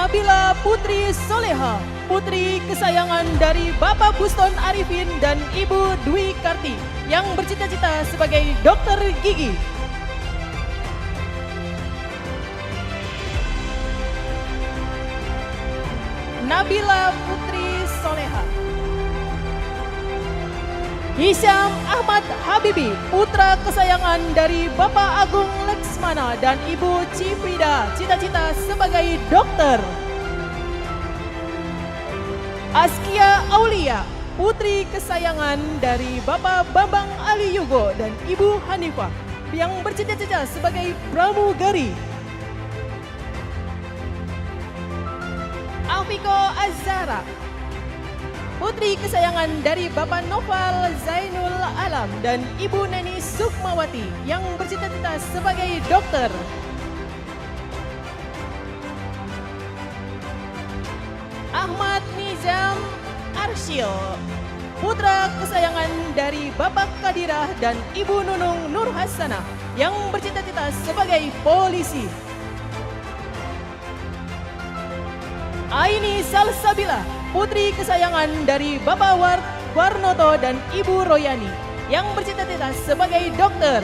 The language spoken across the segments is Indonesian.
Nabila Putri Soleha, putri kesayangan dari Bapak Buston Arifin dan Ibu Dwi Karti yang bercita-cita sebagai dokter gigi. Nabila Putri Soleha. Hisyam Ahmad Habibi, putra kesayangan dari Bapak Agung Leksmana dan Ibu Cifrida, cita-cita sebagai dokter. Askia Aulia, putri kesayangan dari Bapak Bambang Ali Yugo dan Ibu Hanifah yang bercita-cita sebagai pramugari. Afiko Azhara, putri kesayangan dari Bapak Noval Zainul Alam dan Ibu Neni Sukmawati yang bercita-cita sebagai dokter. Ahmad Nizam Arsyil, putra kesayangan dari Bapak Kadirah dan Ibu Nunung Nur Hasanah yang bercita-cita sebagai polisi. Aini Salsabila, putri kesayangan dari Bapak Warnoto dan Ibu Royani yang bercita-cita sebagai dokter.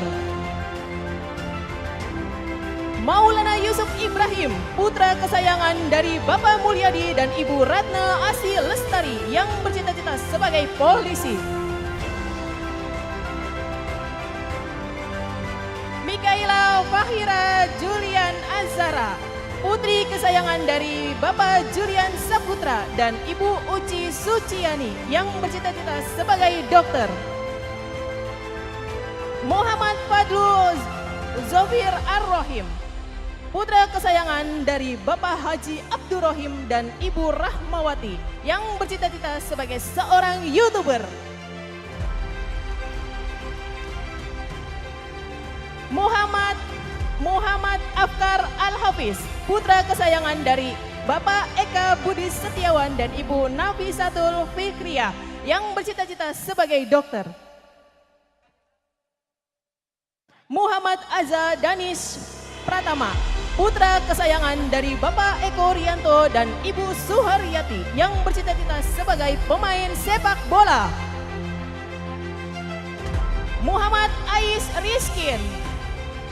Maulana Yusuf Ibrahim, putra kesayangan dari Bapak Mulyadi dan Ibu Ratna Asi Lestari yang bercita-cita sebagai polisi. Mikaela Fahira Julian Azara, putri kesayangan dari Bapak Julian Saputra dan Ibu Uci Suciani yang bercita-cita sebagai dokter. Muhammad Fadlu Zofir Ar-Rahim, putra kesayangan dari Bapak Haji Abdurrahim dan Ibu Rahmawati yang bercita-cita sebagai seorang YouTuber. Muhammad Afkar Al-Hafiz, putra kesayangan dari Bapak Eka Budi Setiawan dan Ibu Nafisatul Fikriah yang bercita-cita sebagai dokter. Muhammad Azza Danish Pratama, putra kesayangan dari Bapak Eko Rianto dan Ibu Suharyati yang bercita-cita sebagai pemain sepak bola. Muhammad Ais Rizkin,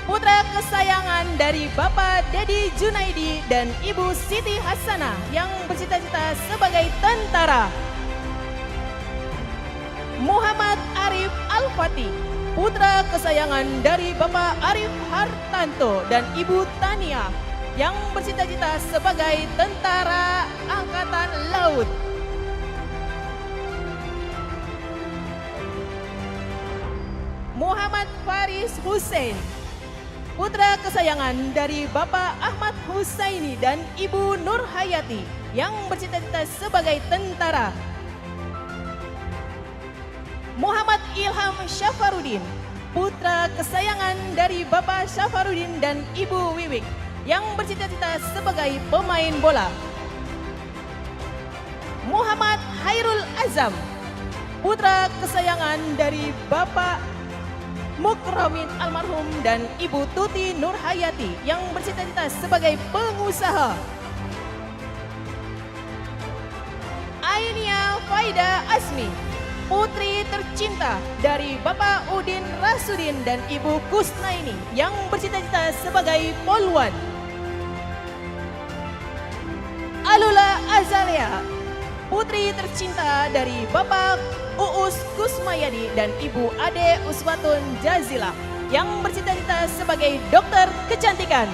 putra kesayangan dari Bapak Dedi Junaidi dan Ibu Siti Hasanah yang bercita-cita sebagai tentara. Muhammad Arif Al-Fatih, putra kesayangan dari Bapak Arif Hartanto dan Ibu Tania yang bercita-cita sebagai tentara Angkatan Laut. Muhammad Faris Hussein, putra kesayangan dari Bapak Ahmad Husaini dan Ibu Nur Hayati yang bercita-cita sebagai tentara. Muhammad Ilham Syafarudin, putra kesayangan dari Bapak Syafarudin dan Ibu Wiwik yang bercita-cita sebagai pemain bola. Muhammad Hairul Azam, putra kesayangan dari Bapak Mukramin almarhum dan Ibu Tuti Nur Hayati yang bercita-cita sebagai pengusaha. Ainia Faida Asmi, putri tercinta dari Bapak Udin Rasudin dan Ibu Kusnaini yang bercita-cita sebagai polwan. Alula Azalia, putri tercinta dari Bapak Uus Kusmayadi dan Ibu Ade Uswatun Jazila yang bercita-cita sebagai dokter kecantikan.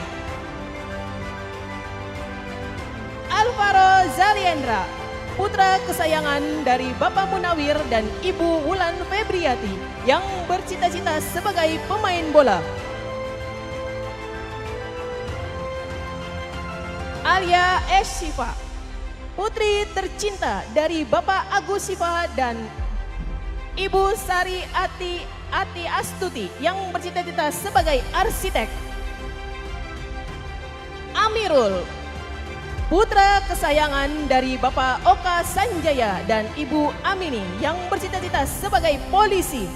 Alvaro Zaliendra, putra kesayangan dari Bapak Munawir dan Ibu Wulan Febriati yang bercita-cita sebagai pemain bola. Alia Eshifa, putri tercinta dari Bapak Agus Sifa dan Ibu Sari Ati Astuti yang bercita-cita sebagai arsitek. Amirul, putra kesayangan dari Bapak Oka Sanjaya dan Ibu Amini yang bercita-cita sebagai polisi.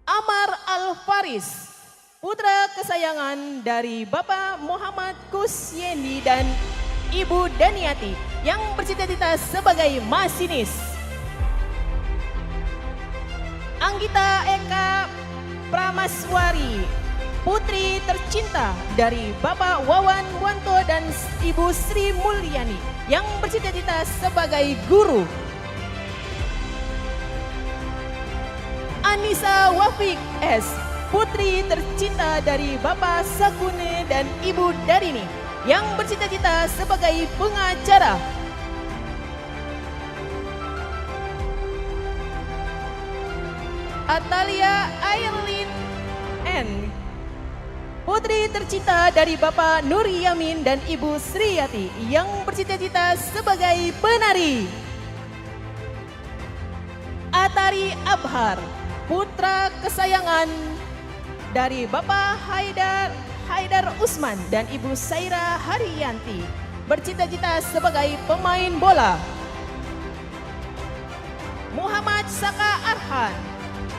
Amar Al-Faris, putra kesayangan dari Bapak Muhammad Kusyendi dan Ibu Daniati yang bercita-cita sebagai masinis. Anggita Eka Pramaswari, putri tercinta dari Bapak Wawan Wanto dan Ibu Sri Mulyani yang bercita-cita sebagai guru. Anissa Wafik S, putri tercinta dari Bapak Sakune dan Ibu Darini yang bercita-cita sebagai pengacara. Atalia Airlin N, putri tercinta dari Bapak Nur Yamin dan Ibu Sriyati yang bercita-cita sebagai penari. Atari Abhar, putra kesayangan dari Bapak Haidar Usman dan Ibu Saira Haryanti, bercita-cita sebagai pemain bola. Muhammad Saka Arhan,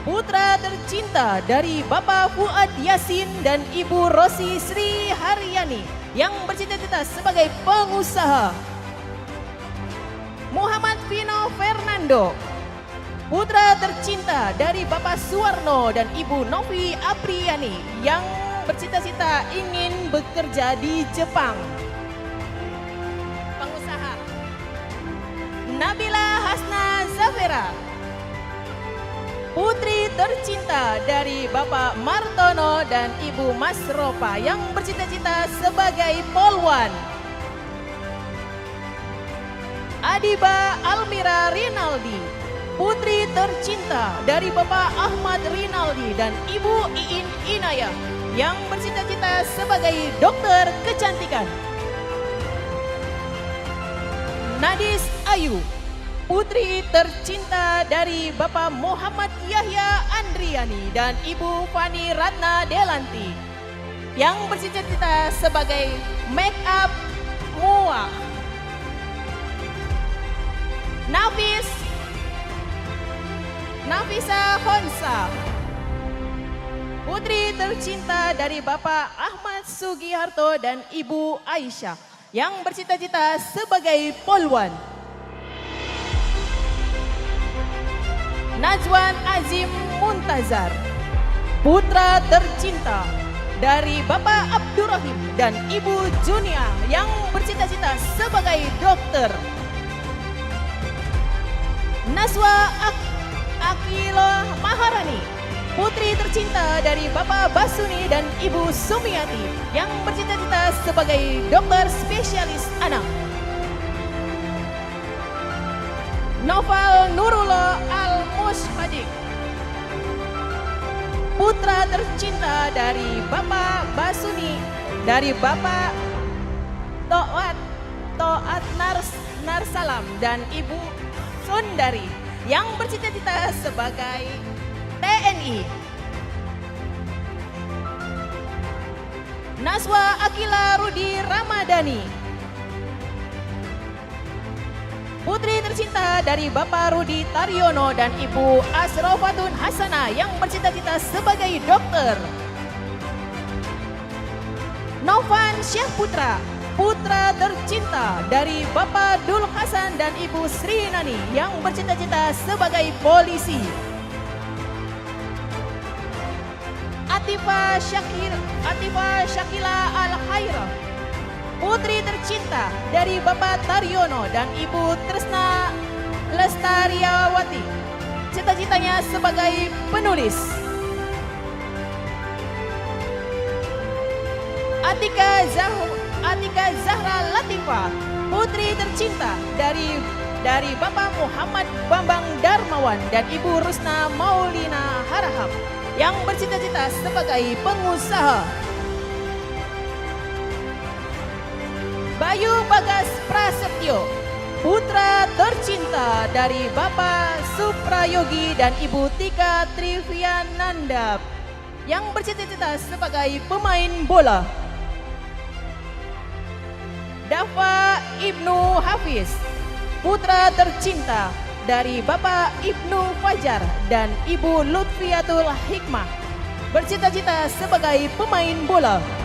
putra tercinta dari Bapak Fuad Yasin dan Ibu Rosi Sri Haryani yang bercita-cita sebagai pengusaha. Muhammad Vino Fernando, putra tercinta dari Bapak Suwarno dan Ibu Novi Apriani yang bercita-cita ingin bekerja di Jepang. Pengusaha. Nabila Hasna Zafera, putri tercinta dari Bapak Martono dan Ibu Masropa yang bercita-cita sebagai polwan. Adiba Almira Rinaldi, putri tercinta dari Bapak Ahmad Rinaldi dan Ibu Iin Inayah yang bercita-cita sebagai dokter kecantikan. Nadis Ayu, putri tercinta dari Bapak Muhammad Yahya Andriani dan Ibu Fani Ratna Delanti yang bercita-cita sebagai make up mua. Nafisa Honsa, putri tercinta dari Bapak Ahmad Sugiharto dan Ibu Aisyah yang bercita-cita sebagai polwan. Najwan Azim Muntazar, putra tercinta dari Bapak Abdurrahim dan Ibu Junia yang bercita-cita sebagai dokter. Naswa Akila Maharani, putri tercinta dari Bapak Basuni dan Ibu Sumiati yang bercita-cita sebagai dokter spesialis anak. Noval Nurullah Al-Mushadik, putra tercinta dari Bapak Basuni, dari Bapak Toat Narsalam dan Ibu Sundari yang bercita-cita sebagai TNI. Naswa Akila Rudi Ramadhani, putri tercinta dari Bapak Rudi Taryono dan Ibu Asrofatun Hasana yang bercita-cita sebagai dokter. Novan Syah Putra, putra tercinta dari Bapak Dul Hasan dan Ibu Sri Nani yang bercita-cita sebagai polisi. Atifa Syakila Al-Khairah, putri tercinta dari Bapak Taryono dan Ibu Tresna Lestariawati, cita-citanya sebagai penulis. Atika Zahra Latifah, putri tercinta dari Bapak Muhammad Bambang Darmawan dan Ibu Rusna Maulina Harahap yang bercita-cita sebagai pengusaha. Bayu Bagas Prasetyo, putra tercinta dari Bapak Suprayogi dan Ibu Tika Triviananda yang bercita-cita sebagai pemain bola. Dafa Ibnu Hafiz, putra tercinta dari Bapak Ibnu Fajar dan Ibu Lutfiatul Hikmah bercita-cita sebagai pemain bola.